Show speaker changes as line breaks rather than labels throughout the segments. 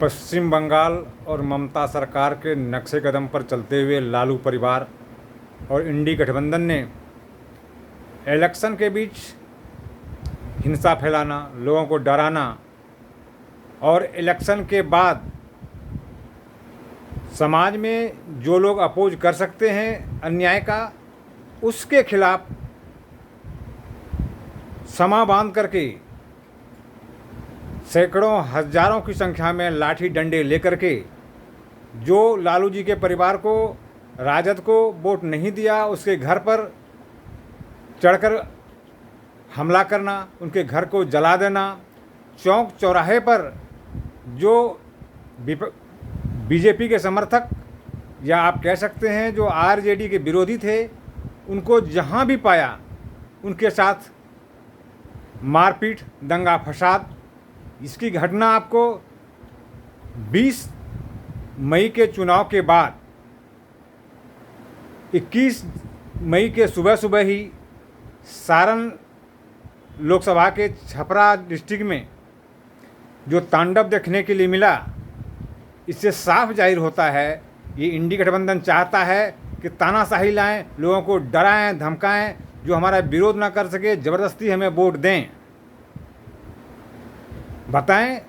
पश्चिम बंगाल और ममता सरकार के नक्शे कदम पर चलते हुए लालू परिवार और इंडी गठबंधन ने इलेक्शन के बीच हिंसा फैलाना, लोगों को डराना और इलेक्शन के बाद समाज में जो लोग अपोज कर सकते हैं अन्याय का, उसके खिलाफ समा बांध करके सैकड़ों हजारों की संख्या में लाठी डंडे लेकर के जो लालू जी के परिवार को, राजद को वोट नहीं दिया, उसके घर पर चढ़कर हमला करना, उनके घर को जला देना, चौक चौराहे पर जो बीजेपी के समर्थक या आप कह सकते हैं जो आरजेडी के विरोधी थे, उनको जहां भी पाया उनके साथ मारपीट, दंगा फसाद। इसकी घटना आपको 20 मई के चुनाव के बाद 21 मई के सुबह सुबह ही सारण लोकसभा के छपरा डिस्ट्रिक्ट में जो तांडव देखने के लिए मिला, इससे साफ जाहिर होता है ये इंडी गठबंधन चाहता है कि तानाशाही लाएं, लोगों को डराएं, धमकाएं, जो हमारा विरोध ना कर सके ज़बरदस्ती हमें वोट दें। बताएं,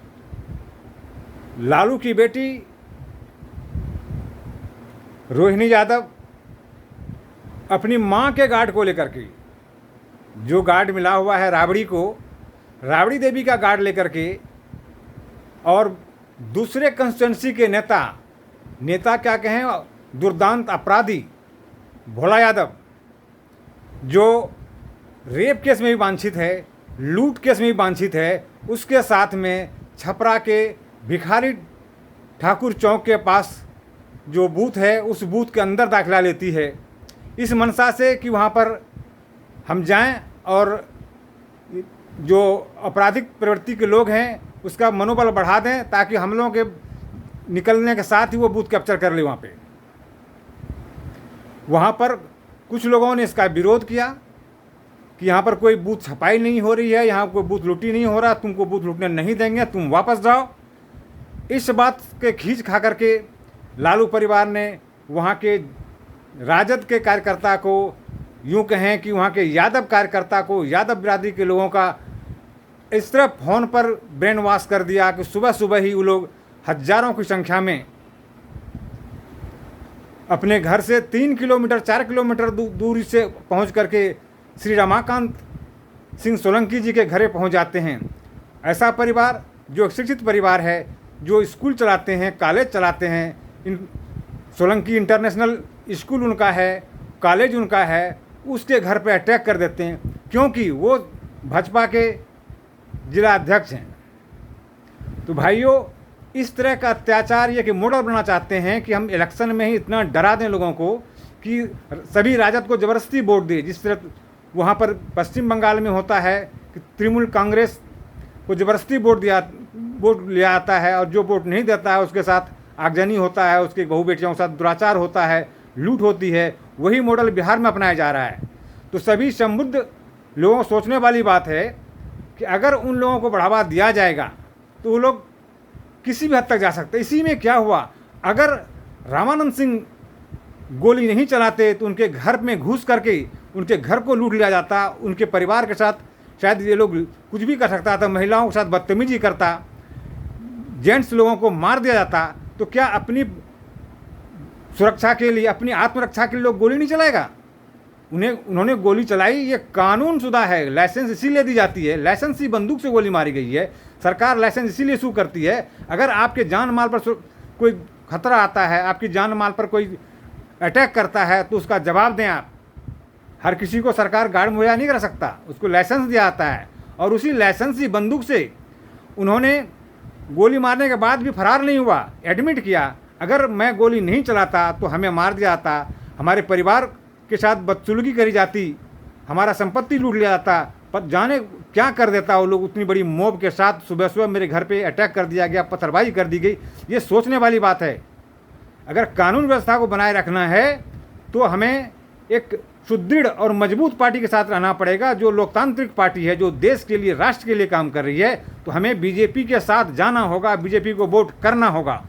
लालू की बेटी रोहिणी यादव अपनी मां के गार्ड को लेकर के, जो गार्ड मिला हुआ है राबड़ी को, राबड़ी देवी का गार्ड लेकर के, और दूसरे कंस्टिट्यूंसी के नेता क्या कहें, दुर्दांत अपराधी भोला यादव, जो रेप केस में भी वांछित है, लूट केस में भी वांछित है, उसके साथ में छपरा के भिखारी ठाकुर चौक के पास जो बूथ है, उस बूथ के अंदर दाखिला लेती है, इस मंशा से कि वहाँ पर हम जाएं और जो आपराधिक प्रवृत्ति के लोग हैं उसका मनोबल बढ़ा दें, ताकि हम लोगों के निकलने के साथ ही वो बूथ कैप्चर कर ले। वहाँ पर कुछ लोगों ने इसका विरोध किया कि यहाँ पर कोई बूथ छपाई नहीं हो रही है, यहाँ कोई बूथ लूटी नहीं हो रहा, तुमको बूथ लूटने नहीं देंगे, तुम वापस जाओ। इस बात के खींच खा करके लालू परिवार ने वहाँ के राजद के कार्यकर्ता को, यूँ कहें कि वहाँ के यादव कार्यकर्ता को, यादव बिरादरी के लोगों का इस तरह फ़ोन पर ब्रेन वॉश कर दिया कि सुबह सुबह ही वो लोग हजारों की संख्या में अपने घर से 3 किलोमीटर 4 किलोमीटर दूरी से पहुँच करके श्री रमाकांत सिंह सोलंकी जी के घरे पहुंच जाते हैं। ऐसा परिवार जो शिक्षित परिवार है, जो स्कूल चलाते हैं, कॉलेज चलाते हैं, इन सोलंकी इंटरनेशनल स्कूल उनका है, कॉलेज उनका है, उसके घर पे अटैक कर देते हैं, क्योंकि वो भाजपा के जिला अध्यक्ष हैं। तो भाइयों, इस तरह का अत्याचार ये कि मॉडल बनाना चाहते हैं कि हम इलेक्शन में ही इतना डरा दें लोगों को कि सभी राजद को ज़बरदस्ती वोट दें। जिस तरह वहाँ पर पश्चिम बंगाल में होता है कि तृणमूल कांग्रेस को ज़बरदस्ती वोट लिया जाता है, और जो वोट नहीं देता है उसके साथ आगजनी होता है, उसके बहू बेटियों के साथ दुराचार होता है, लूट होती है। वही मॉडल बिहार में अपनाया जा रहा है। तो सभी समृद्ध लोगों को सोचने वाली बात है कि अगर उन लोगों को बढ़ावा दिया जाएगा तो वो लोग किसी भी हद तक जा सकते। इसी में क्या हुआ, अगर रामानंद सिंह गोली नहीं चलाते तो उनके घर में घुस करके उनके घर को लूट लिया जाता, उनके परिवार के साथ शायद ये लोग कुछ भी कर सकता था, महिलाओं के साथ बदतमीजी करता, जेंट्स लोगों को मार दिया जाता। तो क्या अपनी सुरक्षा के लिए, अपनी आत्मरक्षा के लिए लोग गोली नहीं चलाएगा? उन्होंने गोली चलाई, ये कानून शुदा है, लाइसेंस इसीलिए दी जाती है, लाइसेंस ही बंदूक से गोली मारी गई है, सरकार लाइसेंस इसीलिए इशू करती है। अगर आपके जान माल पर कोई खतरा आता है, आपकी जान माल पर कोई अटैक करता है, तो उसका जवाब दें आप। हर किसी को सरकार गार्ड मुहैया नहीं कर सकता, उसको लाइसेंस दिया जाता है, और उसी लाइसेंसी बंदूक से उन्होंने गोली मारने के बाद भी फरार नहीं हुआ, एडमिट किया, अगर मैं गोली नहीं चलाता तो हमें मार दिया जाता, हमारे परिवार के साथ बदसलूकी करी जाती, हमारा संपत्ति लूट लिया जाता, पर जाने क्या कर देता वो लोग। उतनी बड़ी मॉब के साथ सुबह सुबह मेरे घर पे अटैक कर दिया गया, पत्थरबाजी कर दी गई। ये सोचने वाली बात है। अगर कानून व्यवस्था को बनाए रखना है तो हमें एक सुदृढ़ और मजबूत पार्टी के साथ रहना पड़ेगा, जो लोकतांत्रिक पार्टी है, जो देश के लिए, राष्ट्र के लिए काम कर रही है। तो हमें बीजेपी के साथ जाना होगा, बीजेपी को वोट करना होगा।